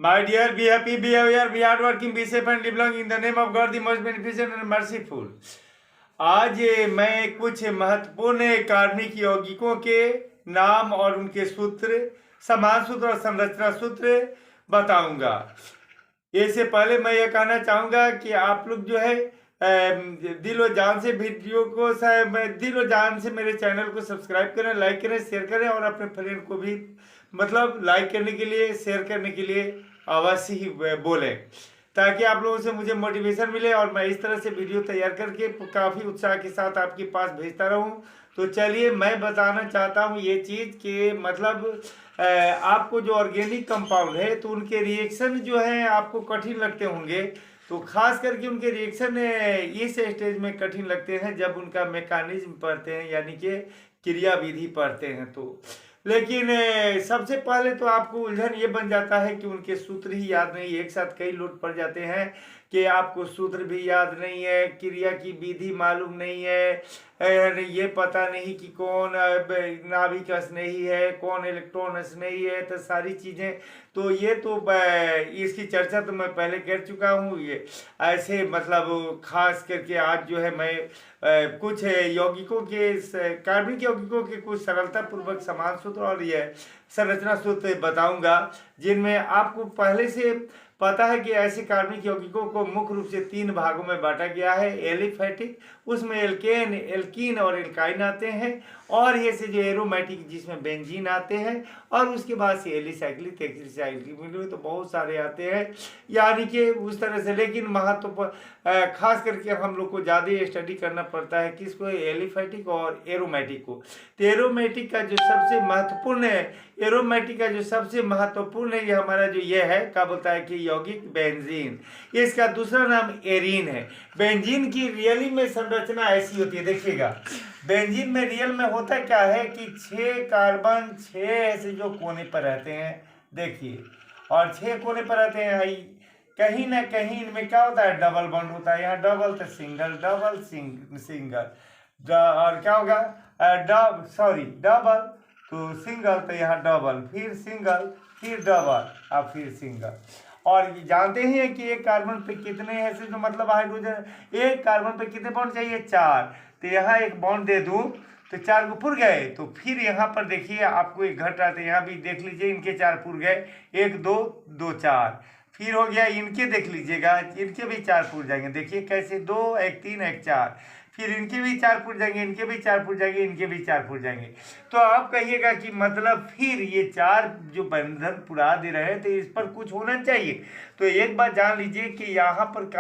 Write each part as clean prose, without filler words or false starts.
My dear, be happy, be aware, be hardworking, be safe and live long in the name of God, the most beneficent and merciful. आज मैं कुछ महत्वपूर्ण कार्मिक यौगिकों के नाम और उनके सूत्र, समान सूत्र और संरचना सूत्र बताऊंगा। इससे पहले मैं ये कहना चाहूँगा कि आप लोग जो है दिल और जान से वीडियो को दिल और जान से मेरे चैनल को सब्सक्राइब करें, लाइक करें, शेयर करें और अपने फ्रेंड को भी मतलब लाइक करने के लिए, शेयर करने के लिए अवश्य ही बोलें, ताकि आप लोगों से मुझे मोटिवेशन मिले और मैं इस तरह से वीडियो तैयार करके काफ़ी उत्साह के साथ आपके पास भेजता रहूं। तो चलिए मैं बताना चाहता हूं ये चीज़ कि मतलब आपको जो ऑर्गेनिक कंपाउंड है तो उनके रिएक्शन जो है आपको कठिन लगते होंगे। तो खास करके उनके रिएक्शन इस स्टेज में कठिन लगते हैं जब उनका मैकेनिज्म पढ़ते हैं, यानी कि क्रिया विधि पढ़ते हैं। तो लेकिन सबसे पहले तो आपको उलझन ये बन जाता है कि उनके सूत्र ही याद नहीं। एक साथ कई लोड पड़ जाते हैं कि आपको सूत्र भी याद नहीं है, क्रिया की विधि मालूम नहीं है, ये पता नहीं कि कौन नाभिक स्नेही है, कौन इलेक्ट्रॉन स्नेही है, तो सारी चीज़ें तो ये तो इसकी चर्चा तो मैं पहले कर चुका हूँ। ये ऐसे मतलब खास करके आज जो है मैं कुछ यौगिकों के कार्बनिक यौगिकों के कुछ सरलता पूर्वक समान सूत्र और ये संरचना सूत्र बताऊंगा, जिनमें आपको पहले से पता है कि ऐसे कार्बनिक यौगिकों को मुख्य रूप से 3 भागों में बांटा गया है। एलिफैटिक, उसमें एल्केन, एल्कीन और एल्काइन आते हैं, और ये से जो एरोमेटिक जिसमें बेंजीन आते हैं, और उसके बाद से एलिसाइक्लिक, एक्सिसाइक्लिक तो बहुत सारे आते हैं, यानी कि उस तरह से। लेकिन महत्व खास करके हम लोग को ज़्यादा स्टडी करना पड़ता है किसको, एलिफैटिक और एरोमेटिक को। तो एरोमेटिक का जो सबसे महत्वपूर्ण है, एरोमेटिक का जो सबसे महत्वपूर्ण है ये हमारा जो ये है क्या बोलता है कि यौगिक बेंजीन। इसका दूसरा नाम एरीन है। बेंजीन की रियली में संरचना ऐसी होती है, देखिएगा बेंजीन में रियल में होता क्या है कि 6 कार्बन 6 ऐसे जो कोने पर रहते हैं, देखिए, और 6 कोने पर रहते हैं। कहीं ना कहीं इनमें क्या होता है, डबल बॉन्ड होता है। यहाँ डबल तो सिंगल, डबल सिंगल, और क्या होगा डबल तो सिंगल, तो यहाँ डबल, फिर सिंगल, फिर डबल, अब फिर सिंगल। और जानते ही हैं कि एक कार्बन पे कितने ऐसे जो मतलब हाइड्रोजन, एक कार्बन पे कितने बॉन्ड चाहिए, 4। तो यहाँ एक बॉन्ड दे दूं तो 4 को पुर गए। तो फिर यहाँ पर देखिए आपको एक घट रहा था, यहाँ भी देख लीजिए इनके 4 पुर गए, 1 2 2 4। फिर हो गया इनके, देख लीजिएगा इनके भी 4 पुर जाएंगे, देखिए कैसे, 2 1 3 1 4। फिर इनके भी 4 फुट जाएंगे, इनके भी 4 फुट जाएंगे, इनके भी 4 फुट जाएंगे। तो आप कहिएगा कि मतलब फिर ये 4 जो बंधन पुरा दे रहे हैं तो इस पर कुछ होना चाहिए। तो एक बात जान लीजिए कि यहाँ पर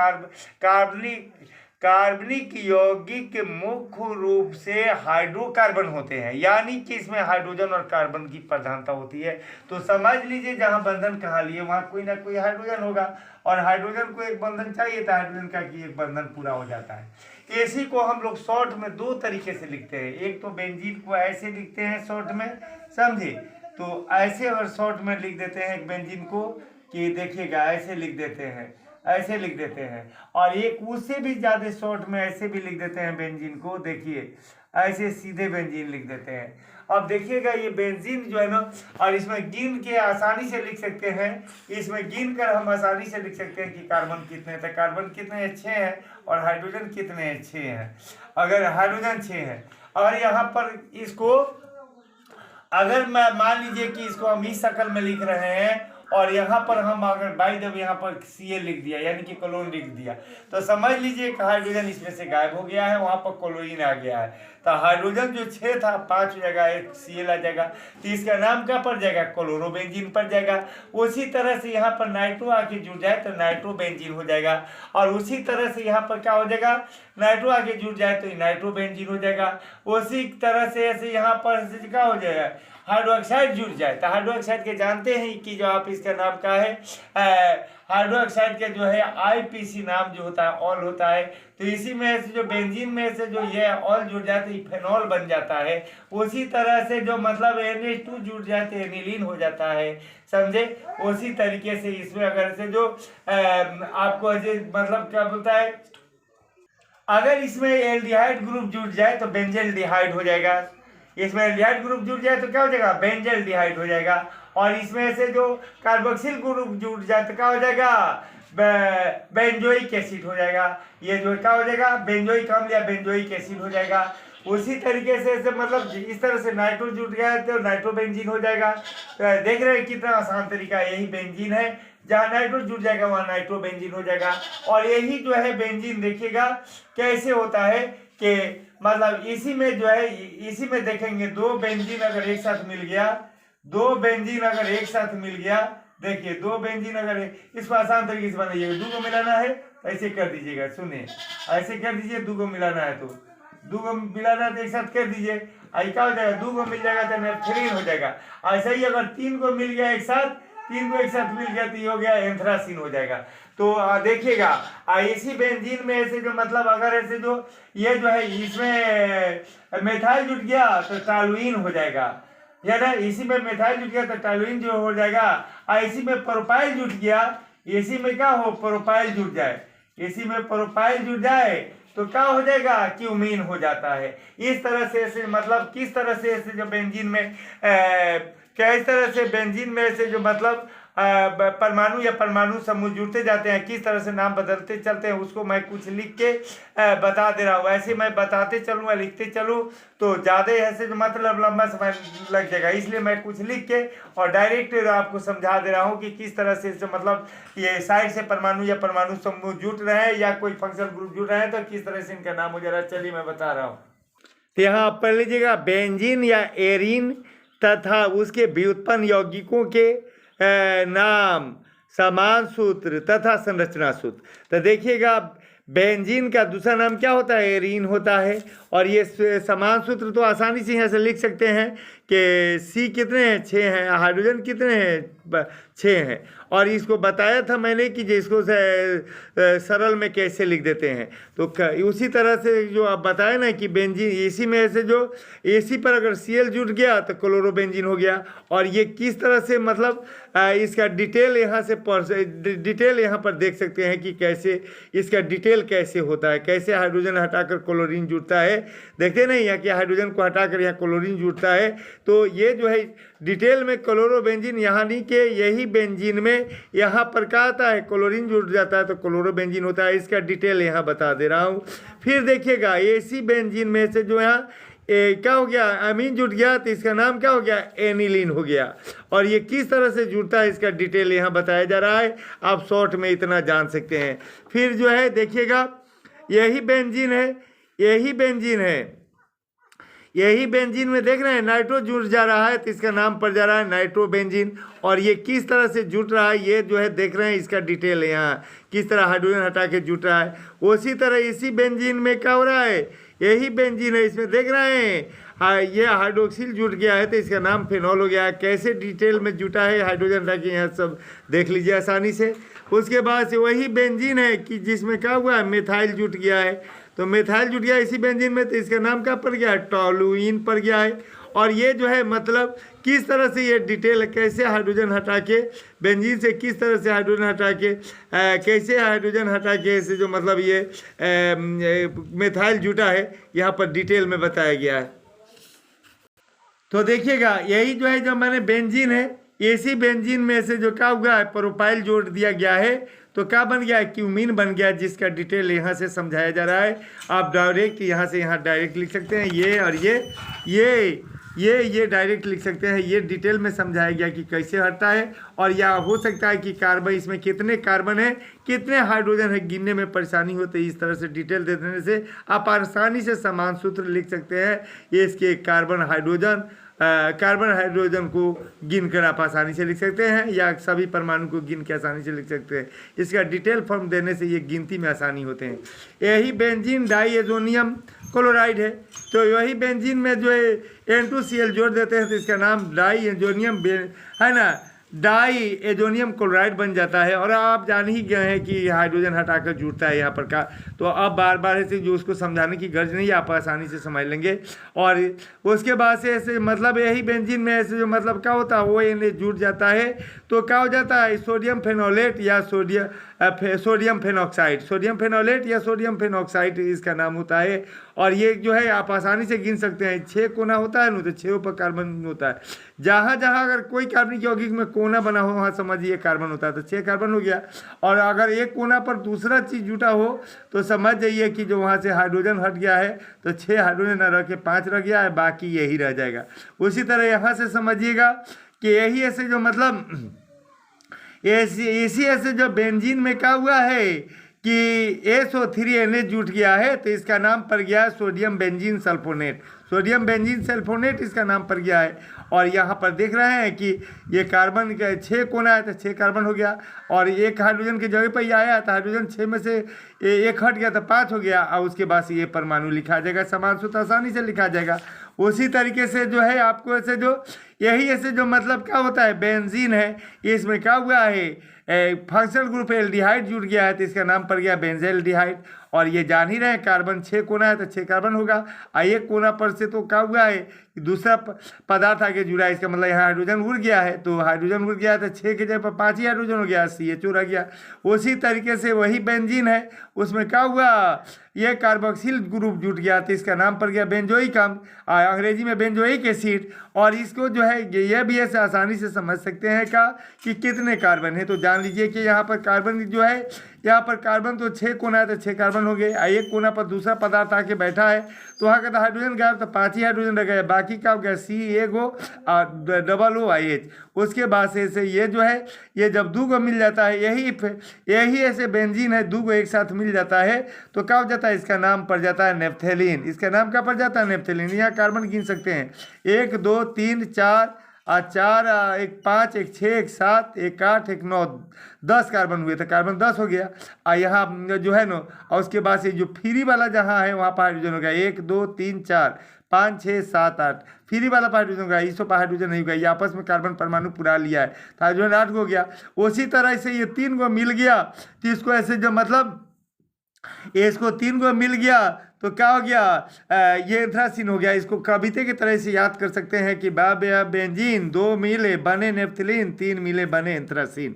कार्बनिक यौगिक मुख्य रूप से हाइड्रोकार्बन होते हैं, यानी कि इसमें हाइड्रोजन और कार्बन की प्रधानता होती है। तो समझ लीजिए जहाँ बंधन कहाँ लिए वहाँ कोई ना कोई हाइड्रोजन होगा, और हाइड्रोजन को एक बंधन चाहिए तो हाइड्रोजन का कि एक बंधन पूरा हो जाता है। इसी को हम लोग शॉर्ट में 2 तरीके से लिखते हैं। एक तो बेंजीन को ऐसे लिखते हैं शॉर्ट में, समझे, तो ऐसे और शॉर्ट में लिख देते हैं एक बेंजीन को कि देखिएगा ऐसे लिख देते हैं, ऐसे लिख देते हैं। और एक उससे भी ज़्यादा शॉर्ट में ऐसे भी लिख देते हैं बेंजीन को, देखिए ऐसे सीधे बेंजीन लिख देते हैं। अब देखिएगा ये बेंजीन जो है ना, और इसमें गिन के आसानी से लिख सकते हैं, इसमें गिन कर हम आसानी से लिख सकते हैं कि कार्बन कितने थे, कार्बन कितने 6 हैं, और हाइड्रोजन कितने 6 हैं। अगर हाइड्रोजन 6 है, और यहाँ पर इसको अगर मैं मान लीजिए कि इसको हम इस शक्ल में लिख रहे हैं, और यहाँ पर हम अगर बाई द वे यहाँ पर Cl लिख दिया, यानी कि क्लोरीन लिख दिया, तो समझ लीजिए कि हाइड्रोजन इसमें से गायब हो गया है, वहाँ पर क्लोरीन आ गया है। तो हाइड्रोजन जो 6 था 5 हो जाएगा, एक Cl आ जाएगा, तो इसका नाम क्या पड़ जाएगा, क्लोरोबेंजीन पड़ जाएगा। उसी तरह से यहाँ पर नाइट्रो आके जुड़ जाए तो नाइट्रोबेंजीन हो जाएगा, और उसी तरह से यहाँ पर क्या हो जाएगा, नाइट्रो आके जुड़ जाए तो नाइट्रोबेंजीन हो जाएगा। उसी तरह से ऐसे यहाँ पर क्या हो जाएगा, हाइड्रोक्साइड जुड़ जाए तो हाइड्रोक्साइड के जानते हैं कि जो आप इसका नाम क्या है, हाइड्रोक्साइड का जो है IPC नाम जो होता है ऑल होता है। तो इसी में से जो बेंजीन में से जो ये ऑल जुड़ जाए तो फेनॉल बन जाता है। उसी तरह से जो मतलब NH2 जुड़ जाए तो एनिलीन हो जाता है, समझे। उसी तरीके से इसमें अगर से जो आपको मतलब क्या बोलता है, अगर इसमें एल्डिहाइड ग्रुप जुड़ जाए तो बेंजेल्डिहाइड हो जाएगा। इसमें एल्डिहाइड ग्रुप जुड़ जाए तो क्या हो जाएगा, बेंजेल्डिहाइड हो जाएगा। और इसमें से जो कार्बोक्सिल ग्रुप जुड़ जाए तो क्या हो जाएगा, बेंजोइक एसिड हो जाएगा। ये जो क्या हो जाएगा, बेंजोइक अम्ल या बेंजोइक एसिड हो जाएगा। उसी तरीके से मतलब इस तरह से नाइट्रो जुट गया तो नाइट्रोबेंजीन हो जाएगा। तो देख रहे हैं कितना आसान तरीका, यही बेंजीन है, जहाँ नाइट्रो जुट जाएगा वहाँ नाइट्रोबेंजीन हो जाएगा। और यही जो है बेंजीन देखिएगा कैसे होता है कि मतलब इसी में जो है, इसी में देखेंगे दो बेंजीन अगर एक साथ मिल गया, दो बेंजीन अगर एक साथ मिल गया, देखिए दो बेंजीन अगर, इसको आसान तरीके से बनाइएगा, दो को मिलाना है ऐसे कर दीजिएगा, सुनिए ऐसे कर दीजिए, दो को मिलाना है तो दो को मिलाना है तो एक साथ कर दीजिए, क्या हो जाएगा, दो को मिल जाएगा तो नेफ्थलीन हो जाएगा। ऐसा ही अगर तीन को मिल गया एक साथ, तीन को एक साथ मिल गया तो ये हो गया एंथ्रासीन हो जाएगा। तो देखिएगा इसी बेंजीन में ऐसे जो मतलब अगर ऐसे जो ये जो है इसमें मेथाइल जुट गया तो टॉलुइन हो जाएगा, या ना, इसी में मेथाइल जुट गया तो टॉलुइन जो हो जाएगा। इसी में प्रोपाइल जुट गया, इसी में क्या हो, प्रोपाइल जुट जाए, इसी में प्रोपाइल जुट जाए तो क्या हो जाएगा, क्यूमीन हो जाता है। इस तरह से ऐसे मतलब किस तरह से ऐसे जो बेंजीन में किस तरह से बेंजीन में ऐसे जो मतलब परमाणु या परमाणु समूह जुड़ते जाते हैं, किस तरह से नाम बदलते चलते हैं, उसको मैं कुछ लिख के बता दे रहा हूँ। ऐसे मैं बताते चलूँ या लिखते चलूँ तो ज़्यादा ऐसे जो मतलब लंबा समय लग जाएगा, इसलिए मैं कुछ लिख के और डायरेक्ट आपको समझा दे रहा हूँ कि किस तरह से मतलब ये साइड से परमाणु या परमाणु समूह जुट रहे हैं या कोई फंक्शनल ग्रुप जुट रहे हैं तो किस तरह से इनका नाम हो जा रहा है। चलिए मैं बता रहा हूँ। तो यहाँ आप पढ़ लीजिएगा, बेंजीन या एरीन तथा उसके व्युत्पन्न यौगिकों के नाम, समान सूत्र तथा संरचना सूत्र। तो देखिएगा बेंजीन का दूसरा नाम क्या होता है, एरीन होता है। और ये समान सूत्र तो आसानी से यहाँ से लिख सकते हैं कि सी कितने हैं, 6 हैं, हाइड्रोजन कितने हैं, 6 हैं। और इसको बताया था मैंने कि जिसको सरल में कैसे लिख देते हैं। तो उसी तरह से जो आप बताए ना कि बेंजीन इसी में ऐसे जो इसी पर अगर Cl जुट गया तो क्लोरोबेंजीन हो गया। और ये किस तरह से मतलब इसका डिटेल यहाँ से डिटेल यहाँ पर देख सकते हैं कि कैसे इसका डिटेल कैसे होता है, कैसे हाइड्रोजन हटाकर क्लोरीन जुड़ता है। देखते नहीं यहाँ कि हाइड्रोजन को हटाकर यहाँ क्लोरीन जुड़ता है। तो ये जो है डिटेल में क्लोरोबेंजीन, यहाँ नहीं कि यही बेंजीन में यहाँ पर क्या आता है, क्लोरीन जुड़ जाता है तो क्लोरोबेंजीन होता है। इसका डिटेल यहाँ बता दे रहा हूँ। फिर देखिएगा इसी बेंजीन में से जो यहाँ क्या हो गया, अमीन जुट गया तो इसका नाम क्या हो गया, एनिलीन हो गया। और ये किस तरह से जुड़ता है इसका डिटेल यहाँ बताया जा रहा है, आप शॉर्ट में इतना जान सकते हैं। फिर जो है देखिएगा यही बेंजीन है, यही बेंजीन है, यही बेंजीन में देख रहे हैं नाइट्रो जुड़ जा रहा है तो इसका नाम पड़ जा रहा है नाइट्रोबेंजीन। और ये किस तरह से जुट रहा है ये जो है देख रहे हैं, इसका डिटेल है यहाँ किस तरह हाइड्रोजन हटा के जुट रहा है। उसी तरह इसी बेंजीन में क्या हो रहा है, यही बेंजीन है, इसमें देख रहे हैं ये हाइड्रोक्सिल जुट गया है तो इसका नाम फेनॉल हो गया है। कैसे डिटेल में जुटा है हाइड्रोजन हटा के यहाँ सब देख लीजिए आसानी से। उसके बाद से वही बेंजीन है कि जिसमें क्या हुआ है, मेथाइल जुट गया है। तो मेथाइल जुट गया इसी बेंजीन में तो इसका नाम क्या पड़ गया है, टॉलुइन पड़ गया है। और ये जो है मतलब किस तरह से ये डिटेल कैसे हाइड्रोजन हटा के बेंजीन से किस तरह से हाइड्रोजन हटा के कैसे हाइड्रोजन हटा के ऐसे जो मतलब ये मेथाइल जुटा है यहाँ पर डिटेल में बताया गया है। तो देखिएगा यही जो है जो मैंने बेंजीन है, इसी बेंजीन में से जो क्या हुआ है प्रोपाइल जोड़ दिया गया है तो क्या बन गया है, क्यूमीन बन गया, जिसका डिटेल यहाँ से समझाया जा रहा है। आप डायरेक्ट यहाँ से यहाँ डायरेक्ट लिख सकते हैं ये, और ये डायरेक्ट लिख सकते हैं। ये डिटेल में समझाया गया कि कैसे हटता है। और या हो सकता है कि कार्बन, इसमें कितने कार्बन है, कितने हाइड्रोजन है, गिनने में परेशानी हो तो इस तरह से डिटेल दे देने से आप आसानी से समान सूत्र लिख सकते हैं। ये इसके कार्बन हाइड्रोजन को गिन कर आप आसानी से लिख सकते हैं या सभी परमाणु को गिन के आसानी से लिख सकते हैं। इसका डिटेल फॉर्म देने से ये गिनती में आसानी होते हैं। यही बेंजीन डाईएजोनियम क्लोराइड है। तो यही बेंजीन में जो है N2Cl जोड़ देते हैं तो इसका नाम डाईएजोनियम है ना, डाईएजोनियम क्लोराइड बन जाता है। और आप जान ही गए हैं कि हाइड्रोजन हटाकर जुड़ता है यहाँ पर का, तो अब बार बार ऐसे जो उसको समझाने की गर्ज नहीं, आप आसानी से समझ लेंगे। और उसके बाद से ऐसे मतलब यही बेंजीन में ऐसे जो मतलब क्या होता है वो इन्हें जुड़ जाता है तो क्या हो जाता है, सोडियम फेनोलेट या सोडियम फेनॉक्साइड, सोडियम फेनोलेट या सोडियम फेनॉक्साइड इसका नाम होता है। और ये जो है आप आसानी से गिन सकते हैं, 6 कोना होता है ना, तो 6 पर कार्बन होता है। जहाँ जहाँ अगर कोई कार्बनिक यौगिक में कोना बना हो वहाँ समझिए कार्बन होता है, तो 6 कार्बन हो गया। और अगर एक कोना पर दूसरा चीज़ जुटा हो तो समझ जाइए कि जो वहाँ से हाइड्रोजन हट गया है, तो 6 हाइड्रोजन न रह के 5 रह गया है, बाकी यही रह जाएगा। उसी तरह यहाँ से समझिएगा कि यही ऐसे जो मतलब इसी ऐसे जो बेंजीन में क्या हुआ है कि SO3NH जुट गया है, तो इसका नाम पड़ गया है sodium benzene sulphonate. Sodium benzene sulphonate इसका नाम पड़ गया है। और यहाँ पर देख रहे हैं कि ये कार्बन का 6 कोना है, तो 6 कार्बन हो गया, और एक हाइड्रोजन की जगह पर ये आया, तो हाइड्रोजन 6 में से एक हट गया तो 5 हो गया, और उसके बाद ये परमाणु लिखा जाएगा, समान सूत्र आसानी से लिखा जाएगा। उसी तरीके से जो है आपको ऐसे जो यही ऐसे जो मतलब क्या होता है बेंजीन है, इसमें क्या हुआ है फंक्शनल ग्रुप एल्डिहाइड जुड़ गया है, तो इसका नाम पड़ गया बेंजेल्डिहाइड। और ये जान ही रहे हैं कार्बन 6 कोना है तो 6 कार्बन होगा, एक कोना पर से तो क्या हुआ है कि दूसरा पदार्थ आगे जुड़ा है, इसका मतलब यहाँ हाइड्रोजन उड़ गया है, तो हाइड्रोजन उड़ गया है तो 6 के जगह पर 5 ही हाइड्रोजन हो गया, CHO रह गया। उसी तरीके से वही बेंजीन है, उसमें क्या हुआ ये कार्बोक्सिल ग्रुप जुट गया, तो इसका नाम पड़ गया बेंजोइक अम्ल, अंग्रेजी में बेंजोइक एसिड। और इसको जो है यह भी ऐसे आसानी से समझ सकते हैं का कि कितने कार्बन है, तो जान लीजिए कि यहाँ पर कार्बन जो है, यहाँ पर कार्बन तो 6 कोना है तो 6 कार्बन हो गए, एक कोना पर दूसरा पदार्थ आके बैठा है, तो वहाँ का तो हाइड्रोजन गायब, तो 5 ही हाइड्रोजन रह गए, बाकी का हो गया COOH। उसके बाद से ये जो है ये जब 2 को मिल जाता है, यही ऐसे बेंजीन है, 2 को एक साथ मिल जाता है तो क्या हो जाता है, इसका नाम पड़ जाता है नेप्थेलीन। इसका नाम क्या पड़ जाता है, नेप्थेलीन। यहाँ कार्बन गिन सकते हैं 1 2 3 4 4 1 5 1 6 1 7 1 8 1 9 10 कार्बन हुए, तो कार्बन 10 हो गया। यहाँ जो है ना, और उसके बाद से जो फ्री वाला जहाँ है वहाँ पर हाइड्रोजन हो गया 1 2 3 4 5 6 7 8, फ्री वाला पर हाइड्रोजन होगा, इसो पर हाइड्रोजन नहीं होगा, ये आपस में कार्बन परमाणु पुरा लिया है, तो हाइड्रोजन 8 हो गया। उसी तरह से ये 3 को मिल गया, तो इसको ऐसे जो मतलब इसको 3 को मिल गया तो क्या हो गया ये एंथ्रासीन हो गया। इसको कविता की तरह से याद कर सकते हैं कि बेंजीन 2 मिले बने नेप्थलीन, 3 मिले बने एंथ्रासीन।